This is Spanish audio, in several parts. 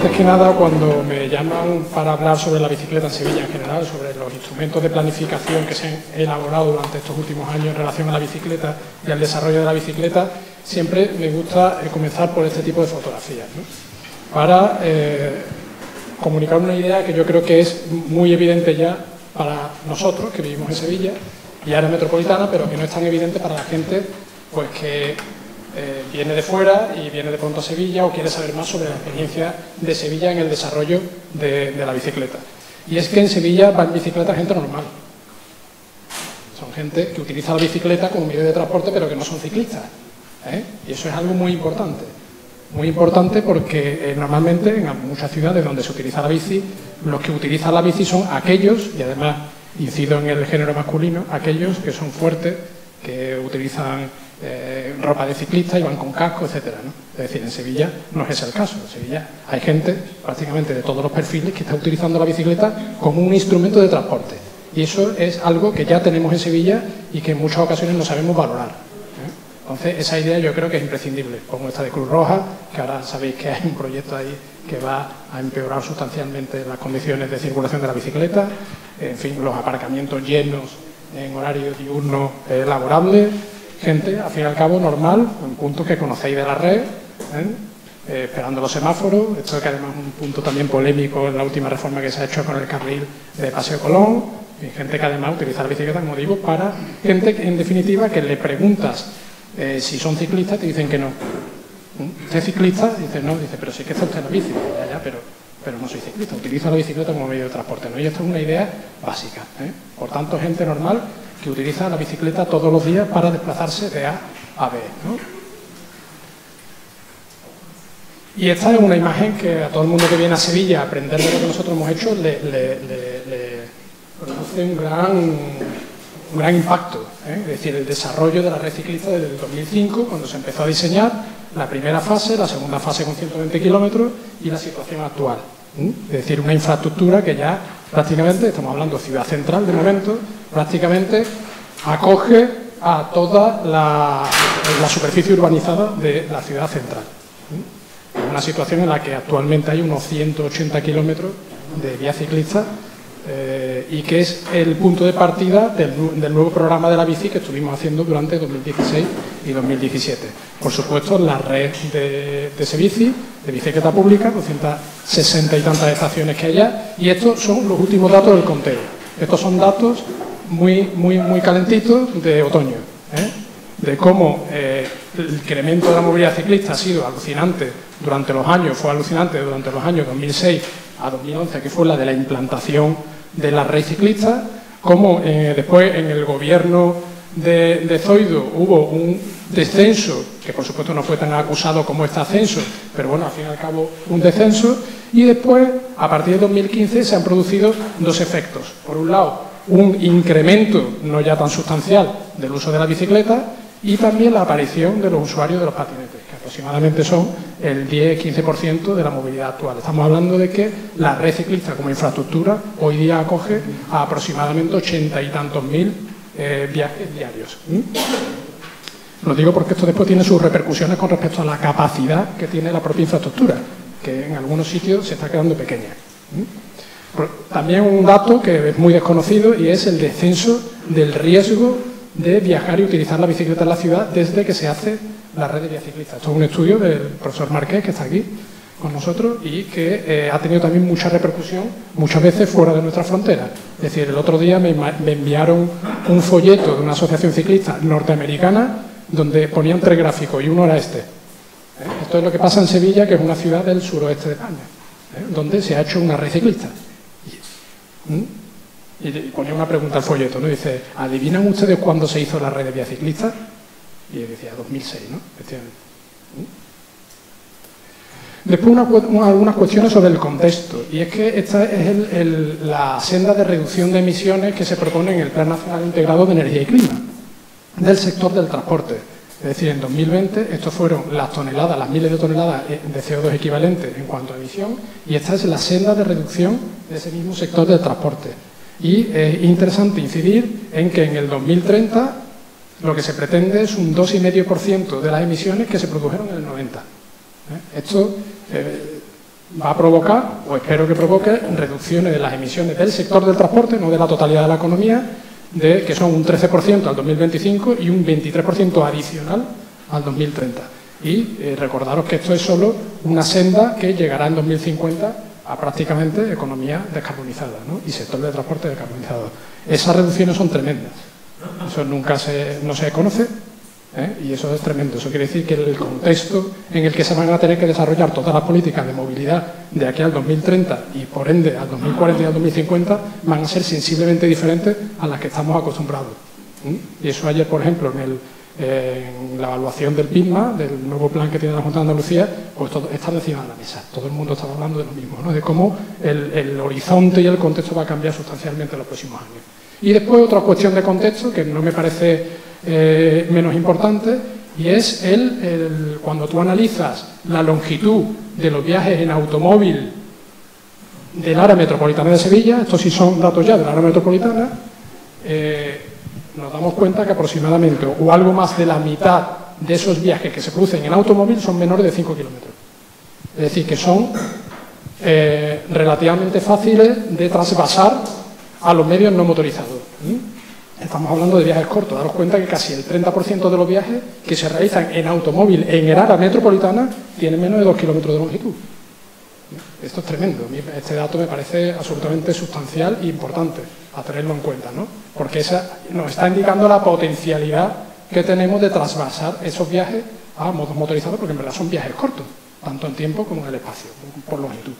Antes que nada, cuando me llaman para hablar sobre la bicicleta en Sevilla en general, sobre los instrumentos de planificación que se han elaborado durante estos últimos años en relación a la bicicleta y al desarrollo de la bicicleta, siempre me gusta comenzar por este tipo de fotografías, ¿no? Para comunicar una idea que yo creo que es muy evidente ya para nosotros, que vivimos en Sevilla y área metropolitana, pero que no es tan evidente para la gente pues que viene de fuera y viene de pronto a Sevilla o quiere saber más sobre la experiencia de Sevilla en el desarrollo de la bicicleta. Y es que en Sevilla va en bicicleta gente normal. Son gente que utiliza la bicicleta como medio de transporte, pero que no son ciclistas, ¿eh? Y eso es algo muy importante. Muy importante porque normalmente en muchas ciudades donde se utiliza la bici, los que utilizan la bici son aquellos, y además incido en el género masculino, aquellos que son fuertes, que utilizan ropa de ciclista y van con casco, etcétera, ¿no? Es decir, en Sevilla no es ese el caso. En Sevilla hay gente prácticamente de todos los perfiles que está utilizando la bicicleta como un instrumento de transporte. Y eso es algo que ya tenemos en Sevilla y que en muchas ocasiones no sabemos valorar, ¿eh? Entonces, esa idea yo creo que es imprescindible, como esta de Cruz Roja, que ahora sabéis que hay un proyecto ahí que va a empeorar sustancialmente las condiciones de circulación de la bicicleta, en fin, los aparcamientos llenos en horario diurno laborable, gente, al fin y al cabo, normal, en puntos que conocéis de la red, esperando los semáforos. Esto que además es un punto también polémico en la última reforma que se ha hecho con el carril de Paseo Colón, y gente que además utiliza la bicicleta, como digo, para gente que, en definitiva, que le preguntas si son ciclistas, te dicen que no. ¿Usted es ciclista? Dice no, dice, pero sí que está usted en la bici. Ya, pero no soy ciclista, utilizo la bicicleta como medio de transporte, ¿no? Y esto es una idea básica, ¿eh? Por tanto, gente normal que utiliza la bicicleta todos los días para desplazarse de A a B, ¿no? Y esta es una imagen que a todo el mundo que viene a Sevilla a aprender de lo que nosotros hemos hecho le produce un gran impacto, ¿eh? Es decir, el desarrollo de la red ciclista desde el 2005, cuando se empezó a diseñar la primera fase, la segunda fase con 120 kilómetros y la situación actual. Es decir, una infraestructura que ya prácticamente, estamos hablando de ciudad central de momento, prácticamente acoge a toda la superficie urbanizada de la ciudad central. Una situación en la que actualmente hay unos 180 kilómetros de vía ciclista y que es el punto de partida del nuevo programa de la bici que estuvimos haciendo durante 2016 y 2017. Por supuesto, la red de Sebici, de bicicleta pública, 260 y tantas estaciones que hay ya, y estos son los últimos datos del conteo. Estos son datos muy calentitos de otoño, ¿eh? De cómo el incremento de la movilidad ciclista ha sido alucinante durante los años, fue alucinante durante los años 2006 a 2011, que fue la de la implantación de la red ciclista, como después en el gobierno de Zoido hubo un descenso, que por supuesto no fue tan acusado como este ascenso, pero bueno, al fin y al cabo un descenso, y después, a partir de 2015, se han producido dos efectos. Por un lado, un incremento no ya tan sustancial del uso de la bicicleta y también la aparición de los usuarios de los patinetes, que aproximadamente son el 10-15% de la movilidad actual. Estamos hablando de que la red ciclista como infraestructura hoy día acoge a aproximadamente 80 y tantos mil viajes diarios. Lo digo porque esto después tiene sus repercusiones con respecto a la capacidad que tiene la propia infraestructura, que en algunos sitios se está quedando pequeña. También un dato que es muy desconocido y es el descenso del riesgo de viajar y utilizar la bicicleta en la ciudad desde que se hace la red de vía ciclista. Esto es un estudio del profesor Marqués, que está aquí con nosotros y que ha tenido también mucha repercusión muchas veces fuera de nuestra frontera. Es decir, el otro día me enviaron un folleto de una asociación ciclista norteamericana donde ponían 3 gráficos y uno era este. Esto es lo que pasa en Sevilla, que es una ciudad del suroeste de España, donde se ha hecho una red ciclista. Y ponía una pregunta al folleto, ¿no? Dice, ¿adivinan ustedes cuándo se hizo la red de vía ciclista? Y yo decía, 2006, ¿no? Efectivamente. Después algunas cuestiones sobre el contexto, y es que esta es la senda de reducción de emisiones que se propone en el Plan Nacional Integrado de Energía y Clima del sector del transporte. Es decir, en 2020 estos fueron las toneladas, las miles de toneladas de CO2 equivalentes en cuanto a emisión, y esta es la senda de reducción de ese mismo sector del transporte. Y es interesante incidir en que en el 2030 lo que se pretende es un 2,5% de las emisiones que se produjeron en el 90. Esto va a provocar, o espero que provoque, reducciones de las emisiones del sector del transporte, no de la totalidad de la economía, que son un 13% al 2025 y un 23% adicional al 2030. Y recordaros que esto es solo una senda que llegará en 2050 a prácticamente economía descarbonizada, ¿no? Y sector de transporte descarbonizado. Esas reducciones son tremendas. Eso no se conoce, y eso es tremendo. Eso quiere decir que el contexto en el que se van a tener que desarrollar todas las políticas de movilidad de aquí al 2030 y por ende al 2040 y al 2050 van a ser sensiblemente diferentes a las que estamos acostumbrados. Y eso ayer, por ejemplo, en la evaluación del PIMA, del nuevo plan que tiene la Junta de Andalucía, pues todo está encima de la mesa. Todo el mundo está hablando de lo mismo, ¿no? De cómo el horizonte y el contexto va a cambiar sustancialmente en los próximos años. Y después otra cuestión de contexto que no me parece menos importante, y es cuando tú analizas la longitud de los viajes en automóvil del área metropolitana de Sevilla, estos sí son datos ya del área metropolitana, nos damos cuenta que aproximadamente o algo más de la mitad de esos viajes que se producen en automóvil son menores de 5 kilómetros. Es decir, que son relativamente fáciles de trasvasar a los medios no motorizados. Estamos hablando de viajes cortos. Daros cuenta que casi el 30% de los viajes que se realizan en automóvil en el área metropolitana tienen menos de 2 kilómetros de longitud. Esto es tremendo. Este dato me parece absolutamente sustancial e importante a tenerlo en cuenta, ¿no? Porque nos está indicando la potencialidad que tenemos de trasvasar esos viajes a modos motorizados, porque en verdad son viajes cortos, tanto en tiempo como en el espacio, por longitud.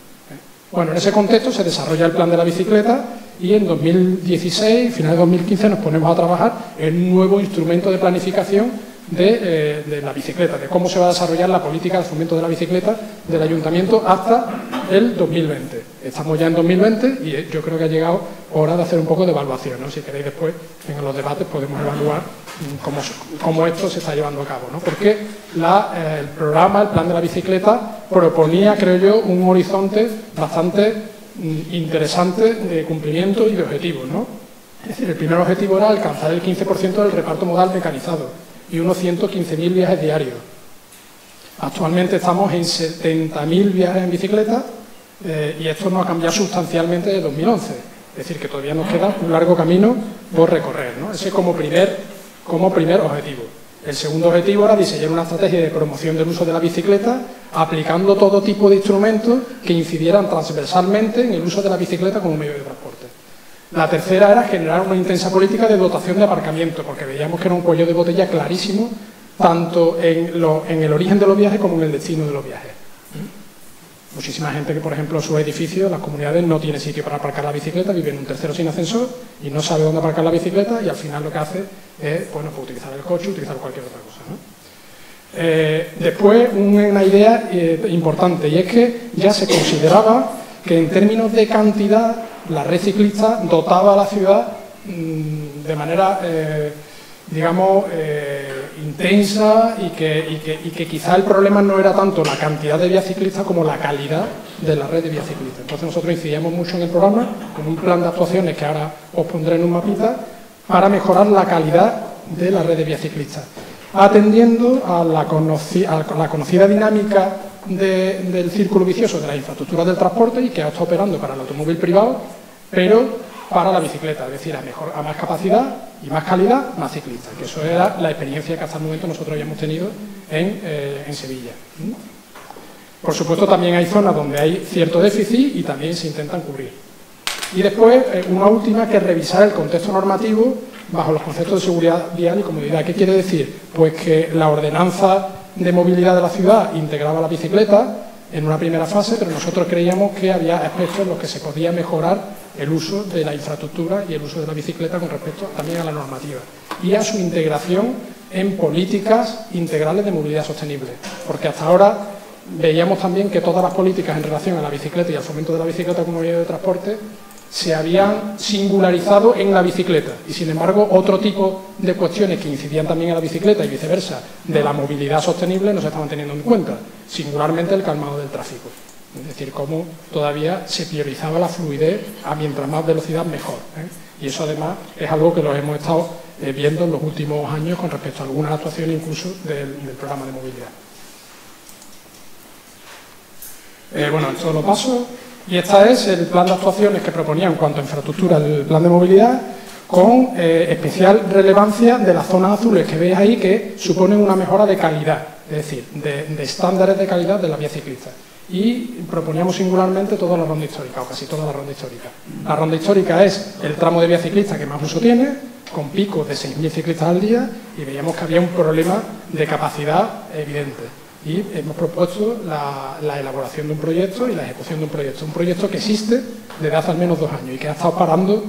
Bueno, en ese contexto se desarrolla el plan de la bicicleta y en 2016, final de 2015, nos ponemos a trabajar en un nuevo instrumento de planificación de la bicicleta, de cómo se va a desarrollar la política de fomento de la bicicleta del Ayuntamiento hasta el 2020. Estamos ya en 2020 y yo creo que ha llegado hora de hacer un poco de evaluación, ¿no? Si queréis después, en los debates podemos evaluar cómo esto se está llevando a cabo, ¿no? Porque el programa, el plan de la bicicleta, proponía, creo yo, un horizonte bastante interesante de cumplimiento y de objetivos, ¿no? Es decir, el primer objetivo era alcanzar el 15% del reparto modal mecanizado y unos 115.000 viajes diarios. Actualmente estamos en 70.000 viajes en bicicleta y esto no ha cambiado sustancialmente desde 2011. Es decir, que todavía nos queda un largo camino por recorrer, ¿no? Ese como primer objetivo. El segundo objetivo era diseñar una estrategia de promoción del uso de la bicicleta aplicando todo tipo de instrumentos que incidieran transversalmente en el uso de la bicicleta como medio de transporte. La tercera era generar una intensa política de dotación de aparcamiento, porque veíamos que era un cuello de botella clarísimo, tanto en el origen de los viajes como en el destino de los viajes. Muchísima gente que, por ejemplo, en sus edificios, las comunidades, no tiene sitio para aparcar la bicicleta, vive en un tercero sin ascensor y no sabe dónde aparcar la bicicleta y al final lo que hace es, bueno, pues utilizar el coche, utilizar cualquier otra cosa, ¿no? Después, una idea importante, y es que ya se consideraba que en términos de cantidad la red ciclista dotaba a la ciudad de manera, digamos, intensa y que quizá el problema no era tanto la cantidad de vías ciclistas como la calidad de la red de vías ciclistas. Entonces nosotros incidíamos mucho en el programa con un plan de actuaciones que ahora os pondré en un mapita para mejorar la calidad de la red de vías ciclistas, atendiendo a la conocida dinámica del círculo vicioso de las infraestructuras del transporte y que está operando para el automóvil privado, pero para la bicicleta, es decir, a más capacidad y más calidad, más ciclistas, que eso era la experiencia que hasta el momento nosotros habíamos tenido en Sevilla. Por supuesto, también hay zonas donde hay cierto déficit y también se intentan cubrir. Y después, una última, que es revisar el contexto normativo bajo los conceptos de seguridad vial y comodidad. ¿Qué quiere decir? Pues que la ordenanza de movilidad de la ciudad integraba la bicicleta en una primera fase, pero nosotros creíamos que había aspectos en los que se podía mejorar el uso de la infraestructura y el uso de la bicicleta con respecto también a la normativa y a su integración en políticas integrales de movilidad sostenible, porque hasta ahora veíamos también que todas las políticas en relación a la bicicleta y al fomento de la bicicleta como medio de transporte se habían singularizado en la bicicleta y, sin embargo, otro tipo de cuestiones que incidían también en la bicicleta y viceversa de la movilidad sostenible no se estaban teniendo en cuenta, singularmente el calmado del tráfico. Es decir, cómo todavía se priorizaba la fluidez a mientras más velocidad mejor, ¿eh? Y eso además es algo que lo hemos estado viendo en los últimos años con respecto a algunas actuaciones incluso del programa de movilidad. Bueno, esto lo paso. Y este es el plan de actuaciones que proponía en cuanto a infraestructura el plan de movilidad, con especial relevancia de las zonas azules que veis ahí, que suponen una mejora de calidad, es decir, de estándares de calidad de la vía ciclista. Y proponíamos singularmente toda la ronda histórica, o casi toda la ronda histórica. La ronda histórica es el tramo de vía ciclista que más uso tiene, con picos de 6.000 ciclistas al día, y veíamos que había un problema de capacidad evidente. Y hemos propuesto la elaboración de un proyecto y la ejecución de un proyecto que existe desde hace al menos 2 años y que ha estado parando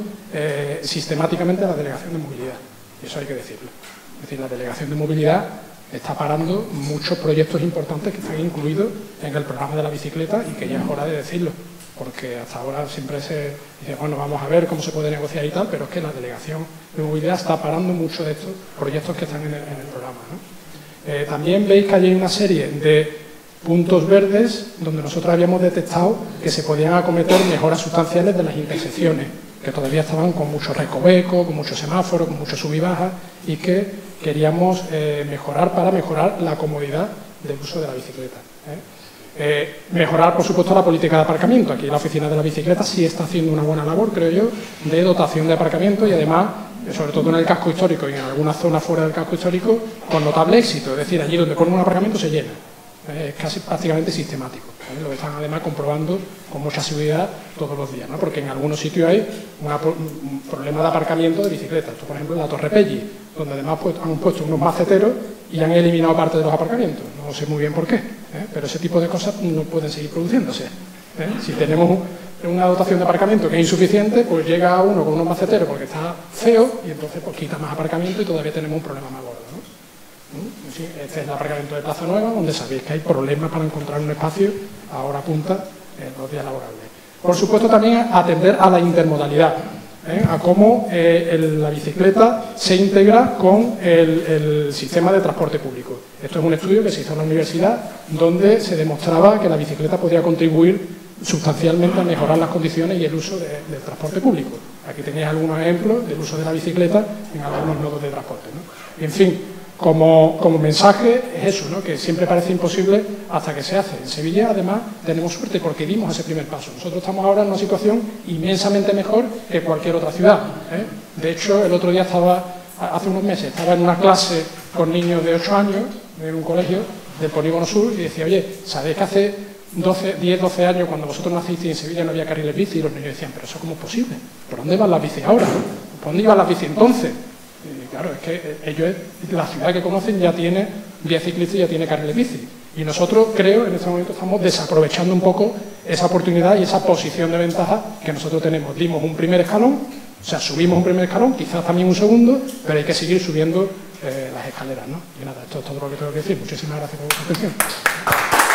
sistemáticamente la Delegación de Movilidad. Y eso hay que decirlo. Es decir, la Delegación de Movilidad está parando muchos proyectos importantes que están incluidos en el programa de la bicicleta y que ya es hora de decirlo, porque hasta ahora siempre se dice, bueno, vamos a ver cómo se puede negociar y tal, pero es que la Delegación de Movilidad está parando muchos de estos proyectos que están en el programa, ¿no? También veis que hay una serie de puntos verdes donde nosotros habíamos detectado que se podían acometer mejoras sustanciales de las intersecciones, que todavía estaban con mucho recoveco, con muchos semáforos, con mucho sub y baja, y que queríamos mejorar para mejorar la comodidad del uso de la bicicleta. Mejorar, por supuesto, la política de aparcamiento. Aquí la oficina de la bicicleta sí está haciendo una buena labor, creo yo, de dotación de aparcamiento y además, sobre todo en el casco histórico y en algunas zonas fuera del casco histórico, con notable éxito. Es decir, allí donde ponen un aparcamiento se llena. Es casi prácticamente sistemático. Lo están además comprobando con mucha seguridad todos los días, ¿no? Porque en algunos sitios hay un problema de aparcamiento de bicicletas. Esto, por ejemplo, en la Torre Pelli, donde además han puesto unos maceteros y han eliminado parte de los aparcamientos. No sé muy bien por qué, pero ese tipo de cosas no pueden seguir produciéndose. Si tenemos una dotación de aparcamiento que es insuficiente, pues llega uno con unos maceteros porque está feo y entonces pues quita más aparcamiento y todavía tenemos un problema más gordo, ¿no? Sí, este es el aparcamiento de Plaza Nueva, donde sabéis que hay problemas para encontrar un espacio a hora punta en los días laborables. Por supuesto, también atender a la intermodalidad, a cómo la bicicleta se integra con el sistema de transporte público. Esto es un estudio que se hizo en la universidad, donde se demostraba que la bicicleta podía contribuir sustancialmente a mejorar las condiciones y el uso del transporte público. Aquí tenéis algunos ejemplos del uso de la bicicleta en algunos nodos de transporte, ¿no? En fin, como mensaje es eso, ¿no? Que siempre parece imposible hasta que se hace. En Sevilla, además, tenemos suerte porque dimos ese primer paso. Nosotros estamos ahora en una situación inmensamente mejor que cualquier otra ciudad. De hecho, el otro día hace unos meses, estaba en una clase con niños de 8 años, en un colegio del Polígono Sur, y decía, oye, ¿sabéis que hace 10, 12 años, cuando vosotros nacisteis en Sevilla, no había carriles bici? Y los niños decían, pero ¿eso cómo es posible? ¿Por dónde van las bicis ahora? ¿Por dónde iban las bicis entonces? Y claro, es que ellos, la ciudad que conocen ya tiene vía ciclista y ya tiene carriles bici. Y nosotros, creo, en este momento estamos desaprovechando un poco esa oportunidad y esa posición de ventaja que nosotros tenemos. Dimos un primer escalón, o sea, subimos un primer escalón, quizás también un segundo, pero hay que seguir subiendo las escaleras, ¿no? Y nada, esto es todo lo que tengo que decir. Muchísimas gracias por vuestra atención.